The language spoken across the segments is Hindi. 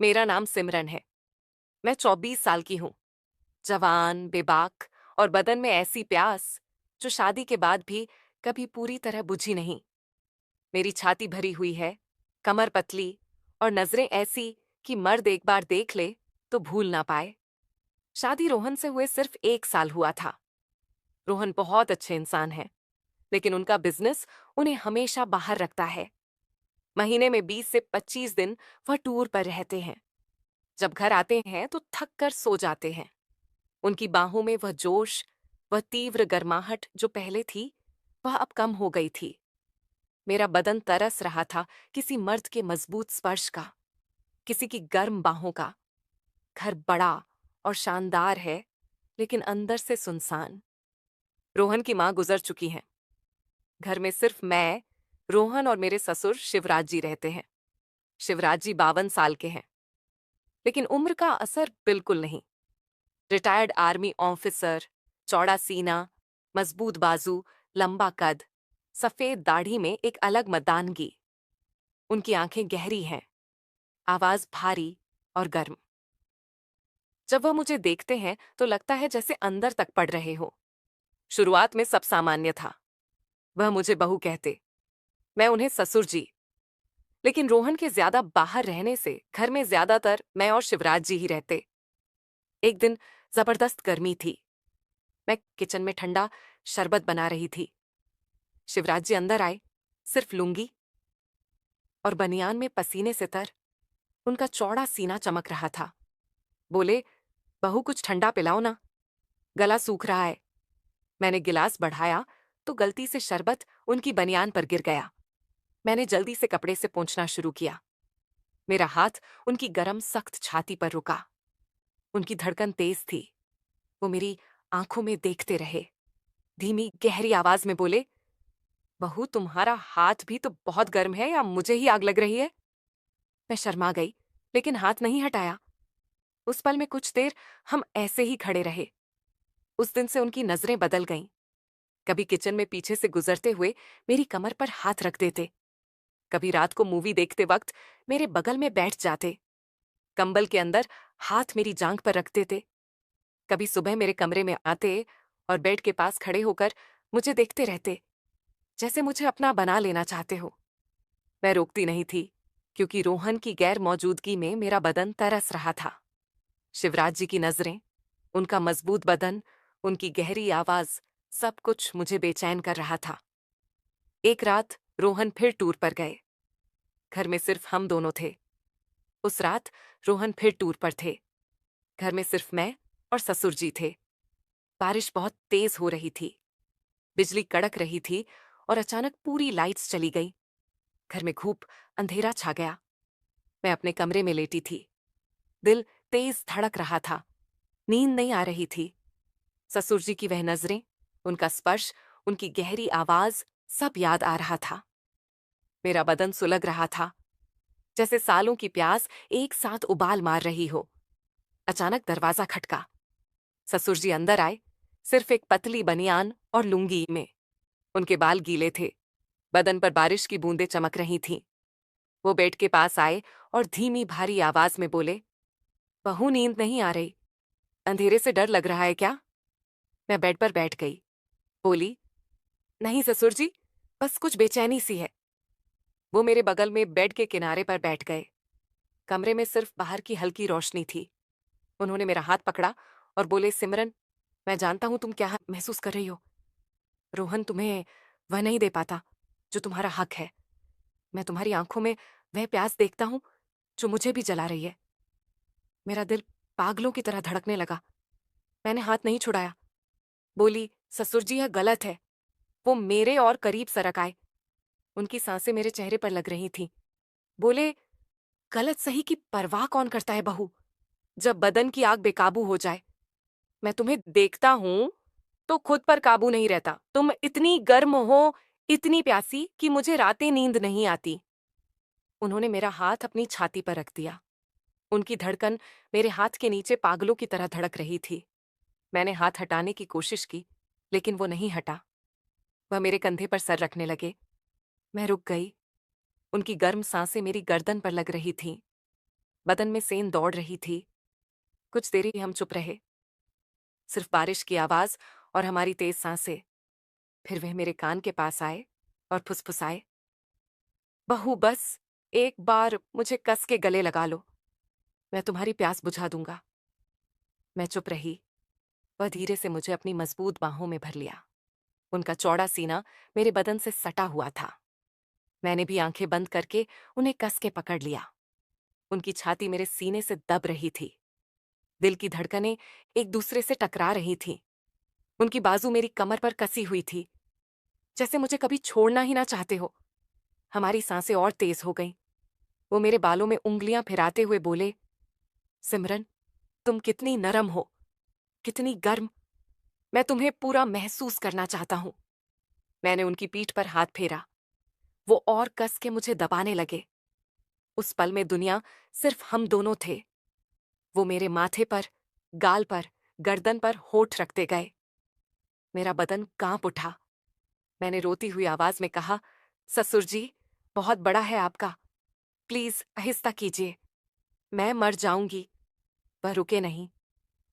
मेरा नाम सिमरन है। मैं 24 साल की हूँ। जवान, बेबाक और बदन में ऐसी प्यास जो शादी के बाद भी कभी पूरी तरह बुझी नहीं। मेरी छाती भरी हुई है, कमर पतली और नजरें ऐसी कि मर्द एक बार देख ले तो भूल ना पाए। शादी रोहन से हुए सिर्फ 1 साल हुआ था। रोहन बहुत अच्छे इंसान हैं, लेकिन उनका बिजनेस उन्हें हमेशा बाहर रखता है। महीने में 20 से 25 दिन वह टूर पर रहते हैं। जब घर आते हैं तो थक कर सो जाते हैं। उनकी बाहों में वह जोश, वह तीव्र गर्माहट जो पहले थी, वह अब कम हो गई थी। मेरा बदन तरस रहा था किसी मर्द के मजबूत स्पर्श का, किसी की गर्म बाहों का। घर बड़ा और शानदार है, लेकिन अंदर से सुनसान। रोहन की मां गुजर चुकी हैं। घर में सिर्फ मैं, रोहन और मेरे ससुर शिवराज जी रहते हैं। शिवराज जी 52 साल के हैं, लेकिन उम्र का असर बिल्कुल नहीं। रिटायर्ड आर्मी ऑफिसर, चौड़ा सीना, मजबूत बाजू, लंबा कद, सफेद दाढ़ी में एक अलग मर्दानगी। उनकी आंखें गहरी हैं, आवाज भारी और गर्म। जब वह मुझे देखते हैं तो लगता है जैसे अंदर तक पड़ रहे हो। शुरुआत में सब सामान्य था। वह मुझे बहू कहते, मैं उन्हें ससुर जी। लेकिन रोहन के ज्यादा बाहर रहने से घर में ज्यादातर मैं और शिवराज जी ही रहते। एक दिन जबरदस्त गर्मी थी। मैं किचन में ठंडा शरबत बना रही थी। शिवराज जी अंदर आए, सिर्फ लुंगी और बनियान में पसीने से तर। उनका चौड़ा सीना चमक रहा था। बोले, बहू कुछ ठंडा पिलाओ ना, गला सूख रहा है। मैंने गिलास बढ़ाया तो गलती से शरबत उनकी बनियान पर गिर गया। मैंने जल्दी से कपड़े से पोंछना शुरू किया। मेरा हाथ उनकी गरम सख्त छाती पर रुका। उनकी धड़कन तेज थी। वो मेरी आंखों में देखते रहे। धीमी गहरी आवाज में बोले, बहू तुम्हारा हाथ भी तो बहुत गर्म है, या मुझे ही आग लग रही है? मैं शर्मा गई, लेकिन हाथ नहीं हटाया। उस पल में कुछ देर हम ऐसे ही खड़े रहे। उस दिन से उनकी नजरें बदल गईं। कभी किचन में पीछे से गुजरते हुए मेरी कमर पर हाथ रख देते, कभी रात को मूवी देखते वक्त मेरे बगल में बैठ जाते, कंबल के अंदर हाथ मेरी जांघ पर रख देते। कभी सुबह मेरे कमरे में आते और बेड के पास खड़े होकर मुझे देखते रहते, जैसे मुझे अपना बना लेना चाहते हो। मैं रोकती नहीं थी, क्योंकि रोहन की गैर मौजूदगी में मेरा बदन तरस रहा था। शिवराज जी की नजरें, उनका मजबूत बदन, उनकी गहरी आवाज, सब कुछ मुझे बेचैन कर रहा था। एक रात रोहन फिर टूर पर गए। घर में सिर्फ हम दोनों थे। उस रात रोहन फिर टूर पर थे। घर में सिर्फ मैं और ससुर जी थे। बारिश बहुत तेज हो रही थी। बिजली कड़क रही थी और अचानक पूरी लाइट्स चली गई। घर में खूब अंधेरा छा गया। मैं अपने कमरे में लेटी थी। दिल तेज धड़क रहा था। नींद नहीं आ रही थी। ससुर जी की वह नजरें, उनका स्पर्श, उनकी गहरी आवाज, सब याद आ रहा था। मेरा बदन सुलग रहा था, जैसे सालों की प्यास एक साथ उबाल मार रही हो। अचानक दरवाजा खटका। ससुर जी अंदर आए, सिर्फ एक पतली बनियान और लुंगी में। उनके बाल गीले थे, बदन पर बारिश की बूंदें चमक रही थीं। वो बेड के पास आए और धीमी भारी आवाज में बोले, बहू नींद नहीं आ रही? अंधेरे से डर लग रहा है क्या? मैं बेड पर बैठ गई। बोली, नहीं ससुर जी, बस कुछ बेचैनी सी है। वो मेरे बगल में बेड के किनारे पर बैठ गए। कमरे में सिर्फ बाहर की हल्की रोशनी थी। उन्होंने मेरा हाथ पकड़ा और बोले, सिमरन, मैं जानता हूं तुम क्या महसूस कर रही हो। रोहन तुम्हें वह नहीं दे पाता जो तुम्हारा हक है। मैं तुम्हारी आंखों में वह प्यास देखता हूं जो मुझे भी जला रही है। मेरा दिल पागलों की तरह धड़कने लगा। मैंने हाथ नहीं छुड़ाया। बोली, ससुर जी यह गलत है। वो मेरे और करीब सरक आए। उनकी सांसें मेरे चेहरे पर लग रही थीं। बोले, गलत सही की परवाह कौन करता है बहू, जब बदन की आग बेकाबू हो जाए। मैं तुम्हें देखता हूं तो खुद पर काबू नहीं रहता। तुम इतनी गर्म हो, इतनी प्यासी कि मुझे रातें नींद नहीं आती। उन्होंने मेरा हाथ अपनी छाती पर रख दिया। उनकी धड़कन मेरे हाथ के नीचे पागलों की तरह धड़क रही थी। मैंने हाथ हटाने की कोशिश की, लेकिन वो नहीं हटा। वह मेरे कंधे पर सर रखने लगे। मैं रुक गई। उनकी गर्म सांसें मेरी गर्दन पर लग रही थीं। बदन में सेंध दौड़ रही थी। कुछ देर ही हम चुप रहे, सिर्फ बारिश की आवाज और हमारी तेज सांसें। फिर वह मेरे कान के पास आए और फुसफुसाए, बहू बस एक बार मुझे कस के गले लगा लो, मैं तुम्हारी प्यास बुझा दूंगा। मैं चुप रही। वह धीरे से मुझे अपनी मजबूत बाहों में भर लिया। उनका चौड़ा सीना मेरे बदन से सटा हुआ था। मैंने भी आंखें बंद करके उन्हें कस के पकड़ लिया। उनकी छाती मेरे सीने से दब रही थी। दिल की धड़कनें एक दूसरे से टकरा रही थीं। उनकी बाजू मेरी कमर पर कसी हुई थी, जैसे मुझे कभी छोड़ना ही ना चाहते हो। हमारी सांसें और तेज हो गईं। वो मेरे बालों में उंगलियां फिराते हुए बोले, सिमरन, तुम कितनी नरम हो, कितनी गर्म। मैं तुम्हें पूरा महसूस करना चाहता हूं। मैंने उनकी पीठ पर हाथ फेरा। वो और कस के मुझे दबाने लगे। उस पल में दुनिया सिर्फ हम दोनों थे। वो मेरे माथे पर, गाल पर, गर्दन पर होठ रखते गए। मेरा बदन कांप उठा। मैंने रोती हुई आवाज में कहा, ससुर जी, बहुत बड़ा है आपका, प्लीज आहिस्ता कीजिए, मैं मर जाऊंगी। वह रुके नहीं।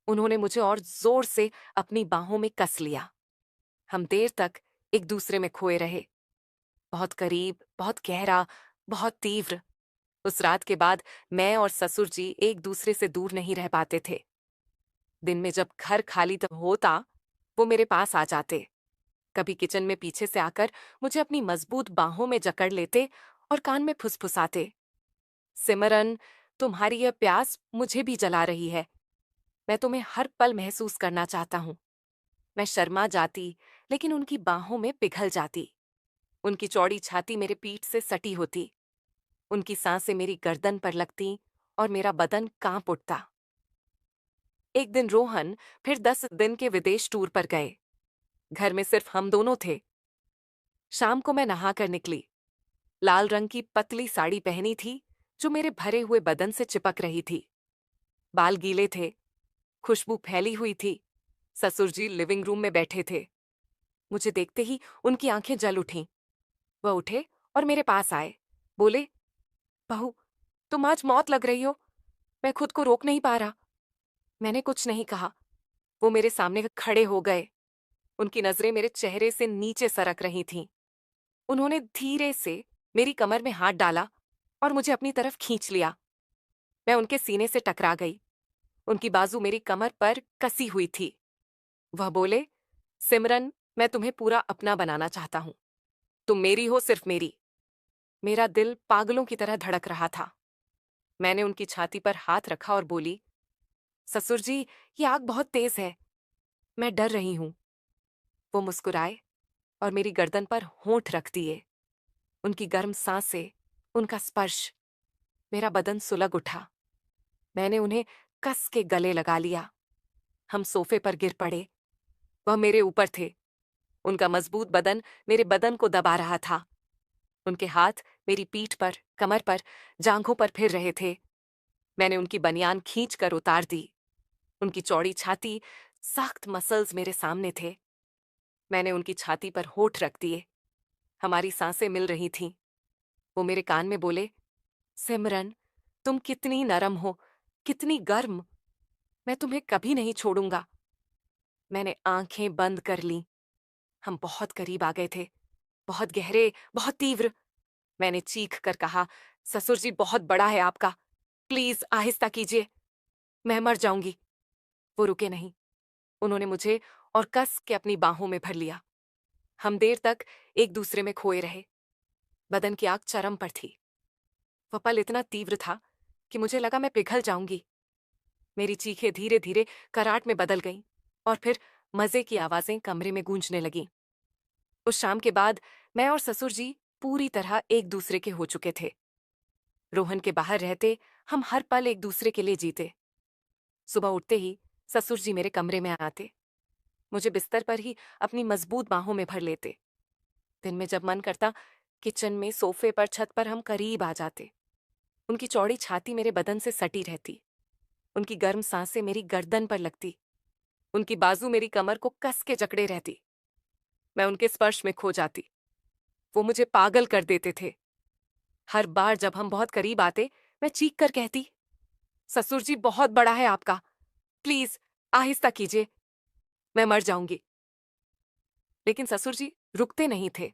उन्होंने मुझे और जोर से अपनी बाहों में कस लिया। हम देर तक एक दूसरे में खोए रहे, बहुत करीब, बहुत गहरा, बहुत तीव्र। उस रात के बाद मैं और ससुर जी एक दूसरे से दूर नहीं रह पाते थे। दिन में जब घर खाली तब होता, वो मेरे पास आ जाते। कभी किचन में पीछे से आकर मुझे अपनी मजबूत बाहों में जकड़ लेते और कान में फुसफुसाते, सिमरन, तुम्हारी यह प्यास मुझे भी जला रही है। मैं तुम्हें हर पल महसूस करना चाहता हूं। मैं शर्मा जाती, लेकिन उनकी बाहों में पिघल जाती। उनकी चौड़ी छाती मेरे पीठ से सटी होती। उनकी सांसें मेरी गर्दन पर लगती और मेरा बदन कांप उठता। एक दिन रोहन फिर 10 दिन के विदेश टूर पर गए। घर में सिर्फ हम दोनों थे। शाम को मैं नहाकर निकली। लाल रंग की पतली साड़ी पहनी थी, जो मेरे भरे हुए बदन से चिपक रही थी। बाल गीले थे, खुशबू फैली हुई थी। ससुर जी लिविंग रूम में बैठे थे। मुझे देखते ही उनकी आंखें जल उठीं। वह उठे और मेरे पास आए। बोले, बहू, तुम आज मौत लग रही हो। मैं खुद को रोक नहीं पा रहा। मैंने कुछ नहीं कहा। वो मेरे सामने खड़े हो गए। उनकी नजरें मेरे चेहरे से नीचे सरक रही थीं। उन्होंने धीरे से मेरी कमर में हाथ डाला और मुझे अपनी तरफ खींच लिया। मैं उनके सीने से टकरा गई। उनकी बाजू मेरी कमर पर कसी हुई थी। वह बोले, सिमरन, मैं तुम्हें पूरा अपना बनाना चाहता हूं। तुम मेरी हो, सिर्फ मेरी। मेरा दिल पागलों की तरह धड़क रहा था। मैंने उनकी छाती पर हाथ रखा और बोली, ससुर जी, ये आग बहुत तेज है, मैं डर रही हूं। वो मुस्कुराए और मेरी गर्दन पर होंठ रख दिए। उनकी गर्म सांसें, उनका स्पर्श, मेरा बदन सुलग उठा। मैंने उन्हें कस के गले लगा लिया। हम सोफे पर गिर पड़े। वह मेरे ऊपर थे। उनका मजबूत बदन मेरे बदन को दबा रहा था। उनके हाथ मेरी पीठ पर, कमर पर, जांघों पर फिर रहे थे। मैंने उनकी बनियान खींच कर उतार दी। उनकी चौड़ी छाती, सख्त मसल्स मेरे सामने थे। मैंने उनकी छाती पर होठ रख दिए। हमारी सांसें मिल रही थीं। वो मेरे कान में बोले, सिमरन, तुम कितनी नरम हो, कितनी गर्म। मैं तुम्हें कभी नहीं छोड़ूंगा। मैंने आंखें बंद कर लीं। हम बहुत करीब आ गए थे, बहुत गहरे, बहुत तीव्र। मैंने चीख कर कहा, ससुर जी, बहुत बड़ा है आपका, प्लीज आहिस्ता कीजिए, मैं मर जाऊंगी। वो रुके नहीं। उन्होंने मुझे और कस के अपनी बाहों में भर लिया। हम देर तक एक दूसरे में खोए रहे। बदन की आग चरम पर थी। वह पल इतना तीव्र था कि मुझे लगा मैं पिघल जाऊंगी। मेरी चीखें धीरे धीरे कराट में बदल गईं और फिर मजे की आवाजें कमरे में गूंजने लगीं। उस शाम के बाद मैं और ससुर जी पूरी तरह एक दूसरे के हो चुके थे। रोहन के बाहर रहते हम हर पल एक दूसरे के लिए जीते। सुबह उठते ही ससुर जी मेरे कमरे में आते, मुझे बिस्तर पर ही अपनी मजबूत बाहों में भर लेते। दिन में जब मन करता, किचन में, सोफे पर, छत पर हम करीब आ जाते। उनकी चौड़ी छाती मेरे बदन से सटी रहती। उनकी गर्म सांसें मेरी गर्दन पर लगती। उनकी बाजू मेरी कमर को कस के जकड़े रहती। मैं उनके स्पर्श में खो जाती। वो मुझे पागल कर देते थे। हर बार जब हम बहुत करीब आते, मैं चीख कर कहती, ससुर जी बहुत बड़ा है आपका, प्लीज आहिस्ता कीजिए, मैं मर जाऊंगी। लेकिन ससुर जी रुकते नहीं थे।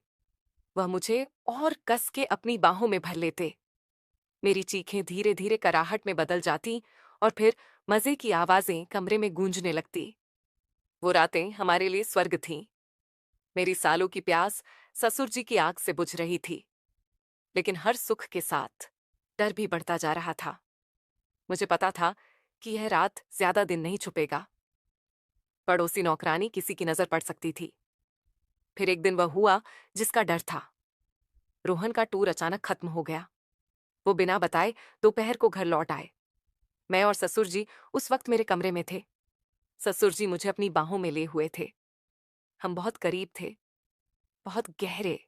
वह मुझे और कस के अपनी बाहों में भर लेते। मेरी चीखें धीरे धीरे कराहट में बदल जाती और फिर मजे की आवाजें कमरे में गूंजने लगती। वो रातें हमारे लिए स्वर्ग थीं। मेरी सालों की प्यास ससुर जी की आंख से बुझ रही थी, लेकिन हर सुख के साथ डर भी बढ़ता जा रहा था। मुझे पता था कि यह रात ज्यादा दिन नहीं छुपेगा। पड़ोसी नौकरानी किसी की नजर पड़ सकती थी। फिर एक दिन वह हुआ जिसका डर था। रोहन का टूर अचानक खत्म हो गया। वो बिना बताए दोपहर को घर लौट आए। मैं और ससुर जी उस वक्त मेरे कमरे में थे। ससुर जी मुझे अपनी बाहों में लिए हुए थे। हम बहुत करीब थे, बहुत गहरे।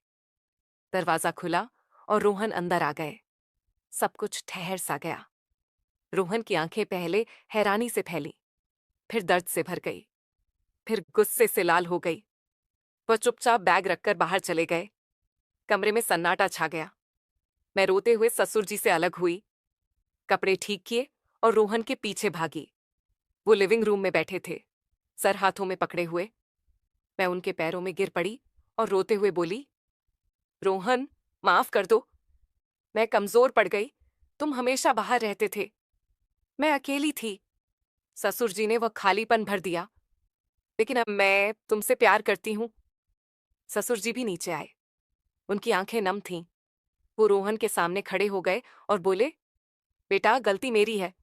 दरवाजा खुला और रोहन अंदर आ गए। सब कुछ ठहर सा गया। रोहन की आंखें पहले हैरानी से फैली, फिर दर्द से भर गई, फिर गुस्से से लाल हो गई। वह चुपचाप बैग रखकर बाहर चले गए। कमरे में सन्नाटा छा गया। मैं रोते हुए ससुर जी से अलग हुई, कपड़े ठीक किए और रोहन के पीछे भागी। वो लिविंग रूम में बैठे थे, सर हाथों में पकड़े हुए। मैं उनके पैरों में गिर पड़ी और रोते हुए बोली, रोहन, माफ कर दो। मैं कमजोर पड़ गई। तुम हमेशा बाहर रहते थे, मैं अकेली थी। ससुर जी ने वह खालीपन भर दिया। लेकिन अब मैं तुमसे प्यार करती हूँ। ससुर जी भी नीचे आए। उनकी आंखें नम थीं। वो रोहन के सामने खड़े हो गए और बोले, बेटा, गलती मेरी है।